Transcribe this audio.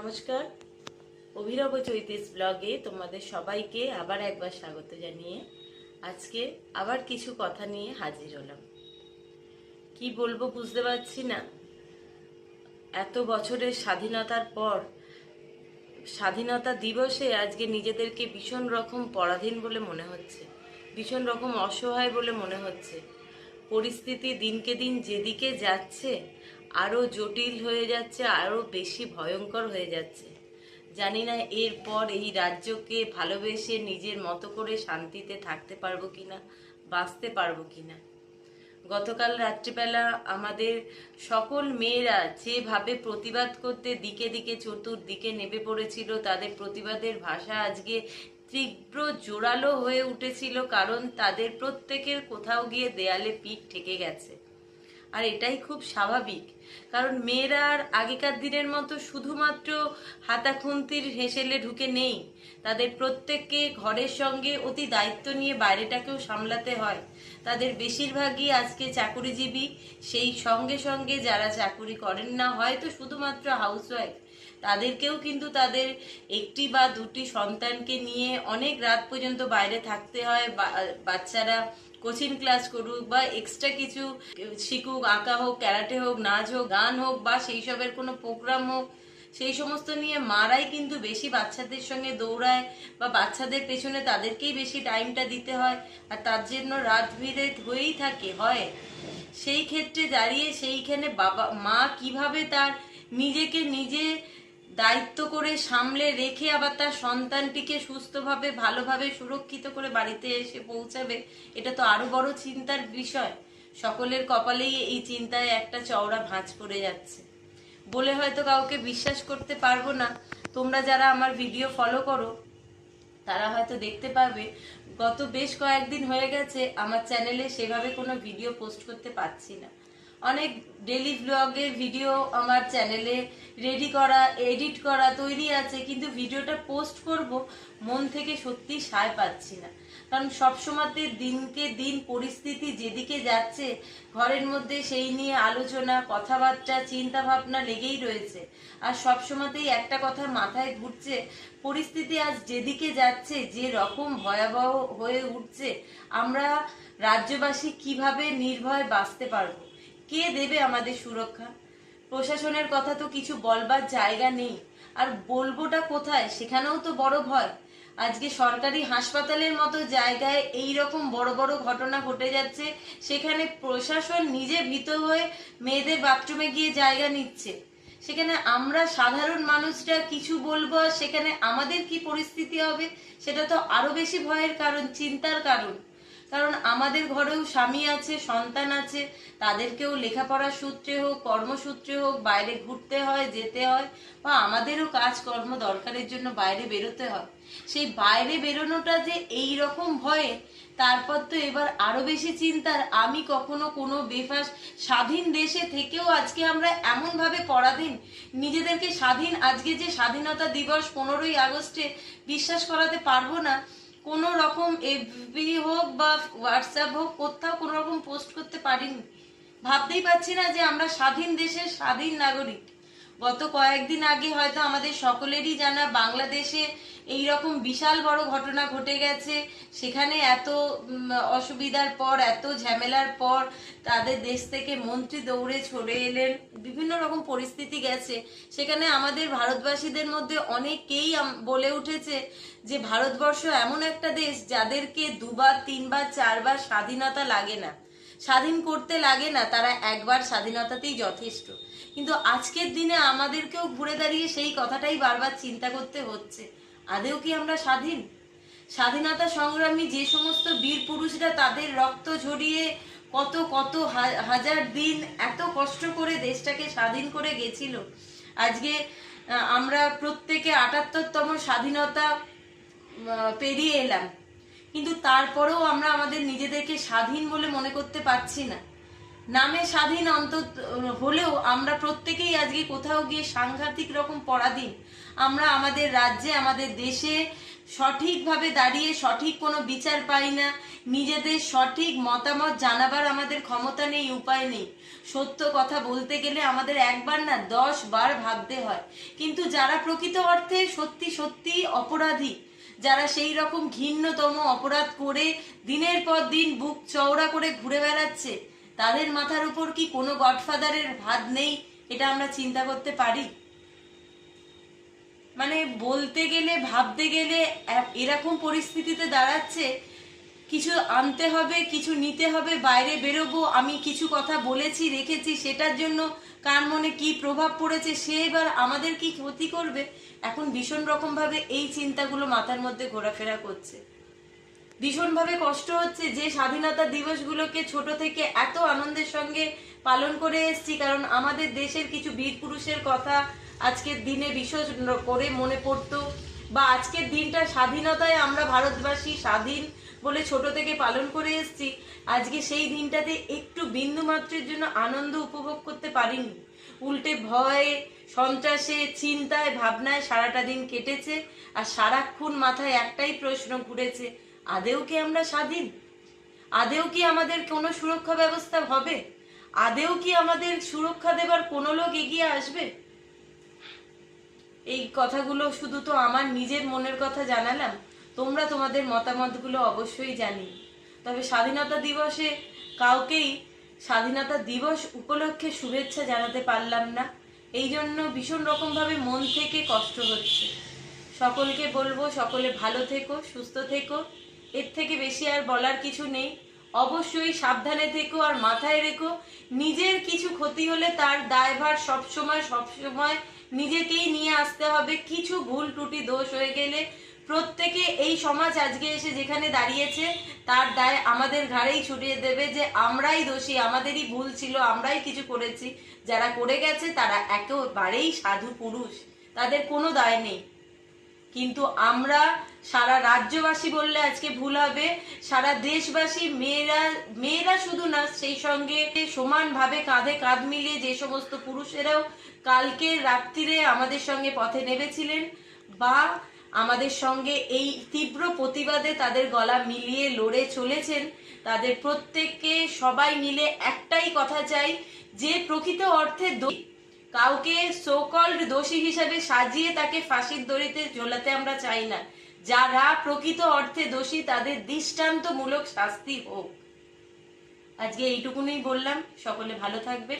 নমস্কার, অভিনব চৈতিস ব্লগে তোমাদের সবাইকে আবার একবার স্বাগত জানিয়ে আজকে আবার কিছু কথা নিয়ে হাজির হলাম। কি বলবো বুঝতে পারছি না। এত বছরের স্বাধীনতার পর স্বাধীনতা দিবসে আজকে নিজেদেরকে ভীষণ রকম পরাধীন বলে মনে হচ্ছে, ভীষণ রকম অসহায় বলে মনে হচ্ছে। পরিস্থিতি দিনকে দিন যেদিকে যাচ্ছে আরো জটিল হয়ে যাচ্ছে, আরো বেশি ভয়ঙ্কর হয়ে যাচ্ছে। জানি না এরপর এই রাজ্যকে ভালোবেসে নিজের মতো করে শান্তিতে থাকতে পারবো কিনা, বাঁচতে পারবো কিনা। গতকাল রাত্রিবেলা আমাদের সকল মেয়েরা যেভাবে প্রতিবাদ করতে দিকে দিকে চতুর্দিকে নেমে পড়েছিল, তাদের প্রতিবাদের ভাষা আজকে তীব্র জোরালো হয়ে উঠেছিল, কারণ তাদের প্রত্যেকের কোথাও গিয়ে দেয়ালে পিঠ ঠেকে গেছে। আর এটাই খুব স্বাভাবিক, কারণ মেয়েরা আর আগেকার দিনের মতো শুধুমাত্র হাতা খুন্তির হেসেলে ঢুকে নেই। তাদের প্রত্যেককে ঘরের সঙ্গে অতি দায়িত্ব নিয়ে বাইরেটাকেও সামলাতে হয়। তাদের বেশিরভাগই আজকে চাকুরিজীবী, সেই সঙ্গে সঙ্গে যারা চাকুরি করেন না, হয়তো শুধুমাত্র হাউসওয়াইফ, তাদেরকেও কিন্তু তাদের একটি বা দুটি সন্তানকে নিয়ে অনেক রাত পর্যন্ত বাইরে থাকতে হয়। বাচ্চারা কোচিং ক্লাস করুক বা এক্সট্রা কিছু শিখুক, আঁকা হোক, ক্যারাটে হোক, নাচ হোক, গান হোক বা সেই সবের কোনো প্রোগ্রাম হোক, সেই সমস্ত নিয়ে মারাই কিন্তু বেশি বাচ্চাদের সঙ্গে দৌড়ায় বা বাচ্চাদের পেছনে তাদেরকেই বেশি টাইমটা দিতে হয়, আর তার জন্য রাত ভিড়ে হয়েই থাকে হয়। সেই ক্ষেত্রে দাঁড়িয়ে সেইখানে বাবা মা কিভাবে তার নিজেকে নিজে দায়িত্ব করে সামলে রেখে আবার তার সন্তানটিকে সুস্থভাবে ভালোভাবে সুরক্ষিত করে বাড়িতে এসে পৌঁছাবে, এটা তো আরো বড় চিন্তার বিষয়। সকলের কপালেই এই চিন্তায় একটা চওড়া ভাঁজ পড়ে যাচ্ছে। বলে হয়তো কাউকে বিশ্বাস করতে পারবো না। তোমরা যারা আমার ভিডিও ফলো করো তারা হয়তো দেখতে পাবে গত বেশ কয়েকদিন হয়ে গেছে আমার চ্যানেলে সেভাবে কোনো ভিডিও পোস্ট করতে পারছি না। অনেক ডেলি ব্লগের ভিডিও আমার চ্যানেলে রেডি করা, এডিট করা, তৈরি আছে, কিন্তু ভিডিওটা পোস্ট করব মন থেকে সত্যি সায় পাচ্ছি না। কারণ সবসময়তে দিনকে দিন পরিস্থিতি যেদিকে যাচ্ছে, ঘরের মধ্যে সেই নিয়ে আলোচনা, কথাবার্তা, চিন্তা ভাবনা লেগেই রয়েছে। আর সবসময়তেই একটা কথা মাথায় ঘুরছে, পরিস্থিতি আজ যেদিকে যাচ্ছে, যে রকম ভয়াবহ হয়ে উঠছে, আমরা রাজ্যবাসী কিভাবে নির্ভয় বাঁচতে পারবো? কে দেবে আমাদের সুরক্ষা? প্রশাসনের কথা তো কিছু বলবার জায়গা নেই, আর বলবোটা কোথায়, সেখানেও তো বড় ভয়। আজকে সরকারি হাসপাতালের মতো জায়গায় এই রকম বড় বড় ঘটনা ঘটে যাচ্ছে, সেখানে প্রশাসন নিজে ভীত হয়ে মেয়েদের বাথরুমে গিয়ে জায়গা নিচ্ছে। সেখানে আমরা সাধারণ মানুষরা কিছু বলবো, সেখানে আমাদের কি পরিস্থিতি হবে, সেটা তো আরো বেশি ভয়ের কারণ, চিন্তার কারণ। কারণ আমাদের ঘরেও স্বামী আছে, সন্তান আছে, তাদেরকেও লেখাপড়ার সূত্রে হোক, কর্মসূত্রে হোক বাইরে ঘুরতে হয়, যেতে হয়, বা আমাদেরও কাজকর্ম দরকারের জন্য বাইরে বেরোতে হয়। সেই বাইরে বেরোনোটা যে এই রকম ভয়ে, তারপর তো এবার আরো বেশি চিন্তার। আমি কখনো কোনো বেফাস স্বাধীন দেশে থেকেও আজকে আমরা এমন ভাবে পরাধীন, নিজেদেরকে স্বাধীন, আজকে যে স্বাধীনতা দিবস 15ই আগস্টে বিশ্বাস করাতে পারবো না কোন রকম এফবি হোক বা হোয়াটসঅ্যাপ হোক, কোথাও কোনো রকম পোস্ট করতে পারিনি। ভাবতেই পারছি না যে আমরা স্বাধীন দেশের স্বাধীন নাগরিক। গত কয়েকদিন আগে হয়তো আমাদের সকলেরই জানা, বাংলাদেশে এই রকম বিশাল বড় ঘটনা ঘটে গেছে। সেখানে এত অসুবিধার পর, এত ঝামেলার পর তাদের দেশ থেকে মন্ত্রী দৌড়ে চলে এলেন, বিভিন্ন রকম পরিস্থিতি গেছে। সেখানে আমাদের ভারতবাসীদের মধ্যে অনেকেই বলে উঠেছে যে ভারতবর্ষ এমন একটা দেশ যাদেরকে দুবার, তিনবার, চারবার স্বাধীনতা লাগে না, স্বাধীন করতে লাগে না, তারা একবার স্বাধীনতাতেই যথেষ্ট। কিন্তু আজকের দিনে আমাদেরকেও ঘুরে দাঁড়িয়ে সেই কথাটাই বারবার চিন্তা করতে হচ্ছে, আদেও কি আমরা স্বাধীন? স্বাধীনতা সংগ্রামী যে সমস্ত বীর পুরুষরা তাদের রক্ত ঝরিয়ে কত কত হাজার দিন এত কষ্ট করে দেশটাকে স্বাধীন করে গেছিল, আজকে আমরা প্রত্যেকে 78তম স্বাধীনতা পেরিয়ে এলাম, কিন্তু তারপরেও আমরা আমাদের নিজেদেরকে স্বাধীন বলে মনে করতে পারছি না। নামে স্বাধীন অন্তত হলেও আমরা প্রত্যেকেই আজকে কোথাও গিয়ে সাংঘাতিক রকম পরাধীন। আমরা আমাদের রাজ্যে, আমাদের দেশে সঠিকভাবে দাঁড়িয়ে সঠিক কোনো বিচার পাই না, নিজেদের সঠিক মতামত জানাবার আমাদের ক্ষমতা নেই, উপায় নেই। সত্য কথা বলতে গেলে আমাদের একবার না 10 বার ভাবতে হয়। কিন্তু যারা প্রকৃত অর্থে সত্যি সত্যি অপরাধী, যারা সেই রকম ঘৃণ্যতম অপরাধ করে দিনের পর দিন বুক চওড়া করে ঘুরে বেড়াচ্ছে, তাদের মাথার উপর কি কোনো গডফাদারের ভাত নেই? এটা আমরা চিন্তা করতে পারি? মানে বলতে গেলে ভাবতে গেলে এরকম পরিস্থিতিতে দাঁড়াচ্ছে, কিছু আনতে হবে, কিছু নিতে হবে, বাইরে বেরোবো, আমি কিছু কথা বলেছি রেখেছি, সেটার জন্য কার মনে কি প্রভাব পড়েছে, সে এবার আমাদের কি ক্ষতি করবে, এখন ভীষণ রকম ভাবে এই চিন্তাগুলো মাথার মধ্যে ঘোরাফেরা করছে। ভীষণভাবে কষ্ট হচ্ছে যে স্বাধীনতা দিবসগুলোকে ছোট থেকে এত আনন্দের সঙ্গে পালন করে এসেছি, কারণ আমাদের দেশের কিছু বীর পুরুষের কথা আজকের দিনে বিশেষ করে মনে পড়তো, বা আজকের দিনটা স্বাধীনতায় আমরা ভারতবাসী স্বাধীন বলে ছোট থেকে পালন করে এসেছি। আজকে সেই দিনটাতে একটু বিন্দু মাত্রের জন্য আনন্দ উপভোগ করতে পারিনি, উল্টে ভয়ে, সন্ত্রাসে, চিন্তায়, ভাবনায় সারাটা দিন কেটেছে। আর সারাক্ষণ মাথায় একটাই প্রশ্ন ঘুরেছে, আদেও কি আমরা স্বাধীন? আদেও কি আমাদের কোনো সুরক্ষা ব্যবস্থা হবে? আদেও কি আমাদের সুরক্ষা দেবার কোনো লোক এগিয়ে আসবে? এই কথাগুলো শুধু তো আমার নিজের মনের কথা জানালাম, তোমরা তোমাদের মতামতগুলো অবশ্যই জানিও। তবে স্বাধীনতা দিবসে কাউকেই স্বাধীনতা দিবস উপলক্ষে শুভেচ্ছা জানাতে পারলাম না, এই জন্য ভীষণ রকমভাবে মন থেকে কষ্ট হচ্ছে। সকলকে বলবো, সকলে ভালো থেকো, সুস্থ থেকো, এর থেকে বেশি আর বলার কিছু নেই। অবশ্যই সাবধানে থেকো, আর মাথায় রেখো, নিজের কিছু ক্ষতি হলে তার দায়ভার সবসময় নিজেকেই নিয়ে আসতে হবে। কিছু ভুল ত্রুটি দোষ হয়ে গেলে প্রত্যেকে, এই সমাজ আজকে এসে যেখানে দাঁড়িয়েছে, তার দায় আমাদের ঘাড়েই ছুটিয়ে দেবে যে আমরাই দোষী, আমাদেরই ভুল ছিল, আমরাই কিছু করেছি। যারা করে গেছে তারা একেবারেই সাধু পুরুষ, তাদের কোনো দায় নেই। কিন্তু আমরা সারা রাজ্যবাসী বললে আজকে ভুল হবে, সারা দেশবাসী, মেয়েরা শুধু না, সেই সঙ্গে সমানভাবে কাঁধে কাঁধ মিলিয়ে যে সমস্ত পুরুষেরাও কালকে রাত্রিরে আমাদের সঙ্গে পথে নেমেছিলেন বা আমাদের সঙ্গে এই তীব্র প্রতিবাদে তাদের গলা মিলিয়ে লড়ে চলেছেন, তাদের প্রত্যেককে সবাই মিলে একটাই কথা চাই, যে প্রকৃত অর্থে কাউকে সোকল্ড দোষী হিসেবে সাজিয়ে তাকে ফাঁসির দড়িতে ঝোলাতে আমরা চাই না। যারা প্রকৃত অর্থে দোষী তাদের দৃষ্টান্তমূলক শাস্তি হোক। আজকে এইটুকুনই বললাম, সকলে ভালো থাকবে।